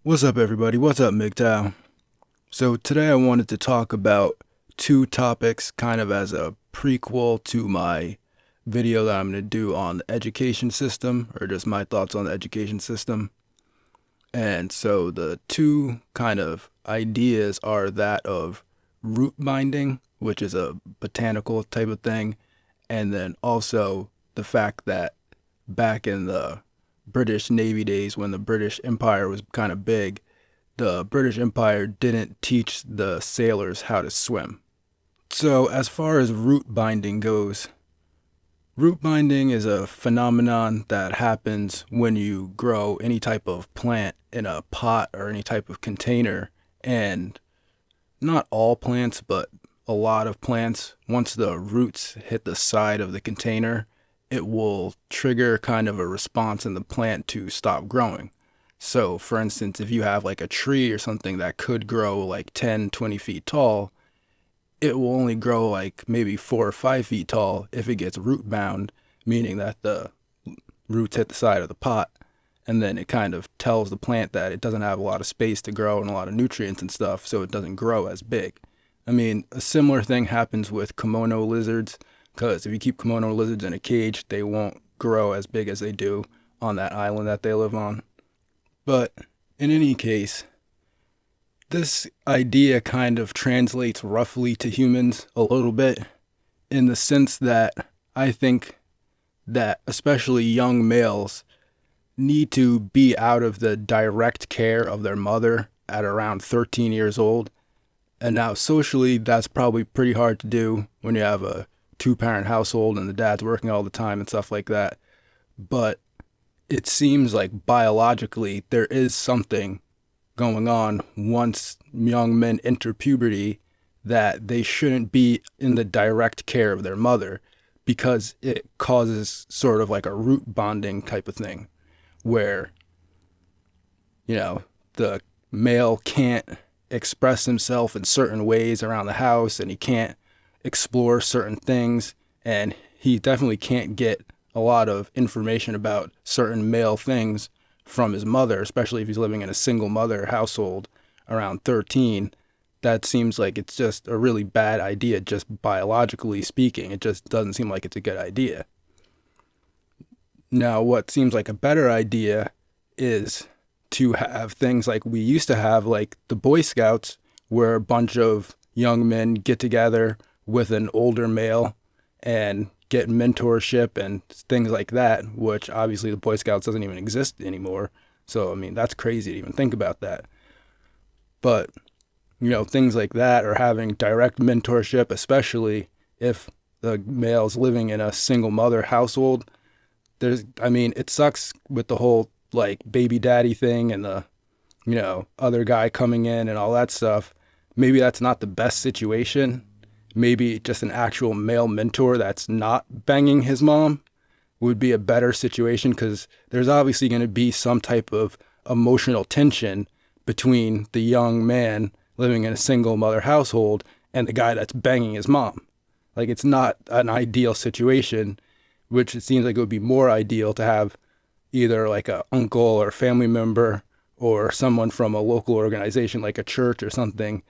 What's up, everybody? What's up, MGTOW? So today I wanted to talk about two topics kind of as a prequel to my video that I'm going to do on the education system, or just my thoughts on the education system. And so the two kind of ideas are that of root binding, which is a botanical type of thing, and then also the fact that back in the British Navy days, when the British Empire was kind of big, the British Empire didn't teach the sailors how to swim. So as far as root binding goes, root binding is a phenomenon that happens when you grow any type of plant in a pot or any type of container. And not all plants, but a lot of plants, once the roots hit the side of the container, it will trigger kind of a response in the plant to stop growing. So for instance, if you have like a tree or something that could grow like 10, 20 feet tall, it will only grow like maybe 4 or 5 feet tall if it gets root bound, meaning that the roots hit the side of the pot. And then it kind of tells the plant that it doesn't have a lot of space to grow and a lot of nutrients and stuff, so it doesn't grow as big. I mean, a similar thing happens with kimono lizards, because if you keep kimono lizards in a cage, they won't grow as big as they do on that island that they live on. But in any case, this idea kind of translates roughly to humans a little bit, in the sense that I think that especially young males need to be out of the direct care of their mother at around 13 years old. And now socially, that's probably pretty hard to do when you have a two-parent household and the dad's working all the time and stuff like that. But it seems like biologically there is something going on once young men enter puberty, that they shouldn't be in the direct care of their mother, because it causes sort of like a root bonding type of thing where, the male can't express himself in certain ways around the house, and he can't explore certain things, and he definitely can't get a lot of information about certain male things from his mother, especially if he's living in a single mother household around 13. That seems like it's just a really bad idea, just biologically speaking. It just doesn't seem like it's a good idea. Now, what seems like a better idea is to have things like we used to have, like the Boy Scouts, where a bunch of young men get together with an older male and get mentorship and things like that, which obviously the Boy Scouts doesn't even exist anymore. So, I mean, that's crazy to even think about that. But, things like that, or having direct mentorship, especially if the male's living in a single mother household. It sucks with the whole like baby daddy thing and the, other guy coming in and all that stuff. Maybe that's not the best situation. Maybe just an actual male mentor that's not banging his mom would be a better situation, because there's obviously going to be some type of emotional tension between the young man living in a single mother household and the guy that's banging his mom. Like, it's not an ideal situation, which it seems like it would be more ideal to have either like a uncle or family member or someone from a local organization like a church or something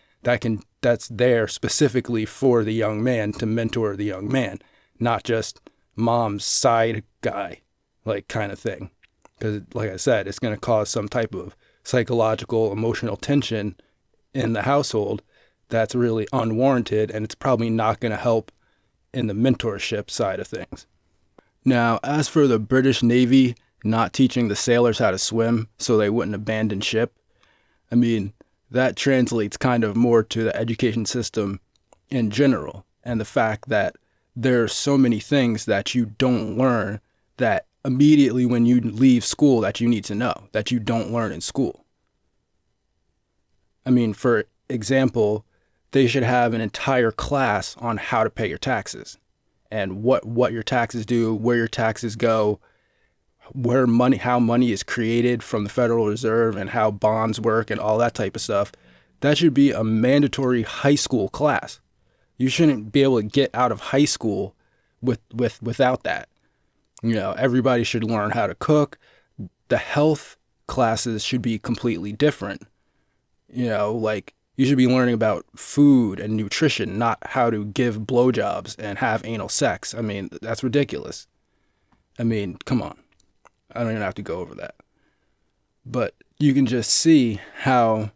that's there specifically for the young man to mentor the young man, not just mom's side guy, like, kind of thing. Because like I said, it's going to cause some type of psychological, emotional tension in the household that's really unwarranted, and it's probably not going to help in the mentorship side of things. Now, as for the British Navy not teaching the sailors how to swim so they wouldn't abandon ship, I mean, that translates kind of more to the education system in general, and the fact that there are so many things that you don't learn that immediately when you leave school that you need to know, that you don't learn in school. I mean, for example, they should have an entire class on how to pay your taxes and what your taxes do, where your taxes go, how money is created from the Federal Reserve, and how bonds work and all that type of stuff. That should be a mandatory high school class. You shouldn't be able to get out of high school without that. Everybody should learn how to cook. The health classes should be completely different. Like you should be learning about food and nutrition, not how to give blowjobs and have anal sex. I mean, that's ridiculous. I mean, come on. I don't even have to go over that. But you can just see how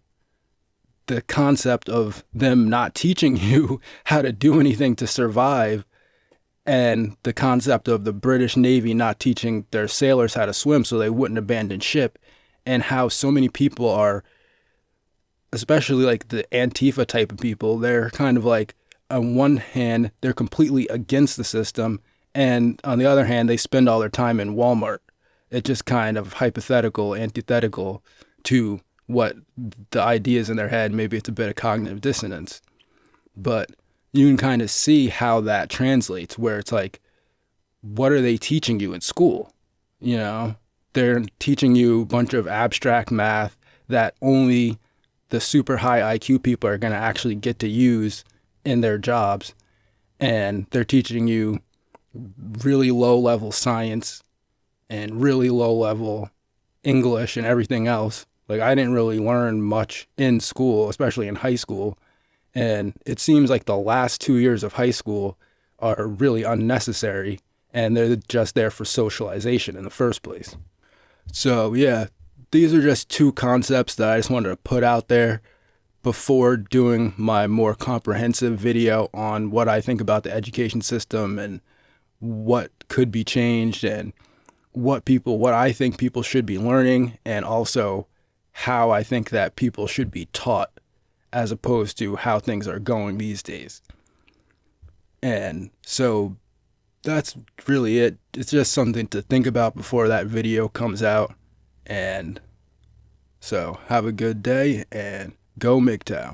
the concept of them not teaching you how to do anything to survive, and the concept of the British Navy not teaching their sailors how to swim so they wouldn't abandon ship, and how so many people are, especially like the Antifa type of people, they're kind of like, on one hand, they're completely against the system, and on the other hand, they spend all their time in Walmart. It's just kind of hypothetical, antithetical to what the ideas in their head. Maybe it's a bit of cognitive dissonance, but you can kind of see how that translates, where it's like, what are they teaching you in school? They're teaching you a bunch of abstract math that only the super high IQ people are going to actually get to use in their jobs. And they're teaching you really low level science and really low level English and everything else. Like, I didn't really learn much in school, especially in high school. And it seems like the last 2 years of high school are really unnecessary, and they're just there for socialization in the first place. So yeah, these are just two concepts that I just wanted to put out there before doing my more comprehensive video on what I think about the education system and what could be changed, and what I think people should be learning, and also how I think that people should be taught, as opposed to how things are going these days. And so that's really it. It's just something to think about before that video comes out. And so have a good day and go MGTOW.